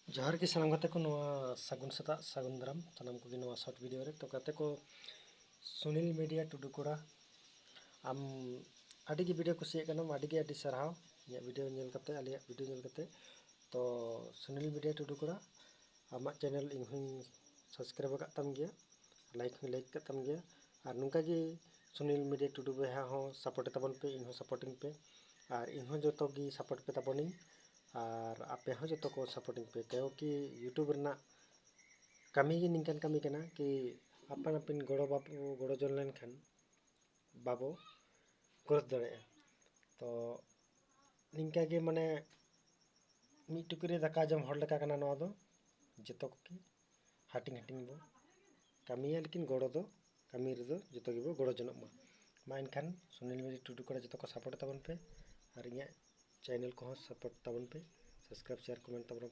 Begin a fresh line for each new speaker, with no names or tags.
जोहार की सानाम गाते को नवा सागुन सता सागुन दाराम सानाम को नवा शॉर्ट वीडियो रे तो गाते को सुनील मीडिया टुडू कोड़ा आम आदि की वीडियो कुछ आदि सरहाव या वीडियो नेल करते आलिया वीडियो नेल करते तो सुनील मीडिया टुडू कोड़ा आमा चैनल इन सब्सक्राइब करतम गया लाइक करतम गया और नुका की सुनील मीडिया टुडू बेहा हो सपोर्ट तबन पे इन सपोर्टिंग पे और इन जो तो की सपोर्ट पे तबनी और आपे हो जो को सपोर्टिंग पे क्योंकि यूट्यूब रना कमी की निकन कमी करना कि अपन अपन गड़ो बाबू गड़ो जल लेन खान बाबो ग्रोथ दड़े तो निका के माने मी टुकरी दाका जम हड़ लेका कना नवा दो जतो की हाटिंग हाटिंग बो कमिया लेकिन गड़ो दो कमी रे दो जतो की बो गड़ो जनक मा इनखान सुनील मीडिया टुडू कोड़ा जतो को सपोर्ट तबन पे और इया चैनल को सपोर्ट तबन पे सब्सक्राइब शेयर कमेंट तबन पे।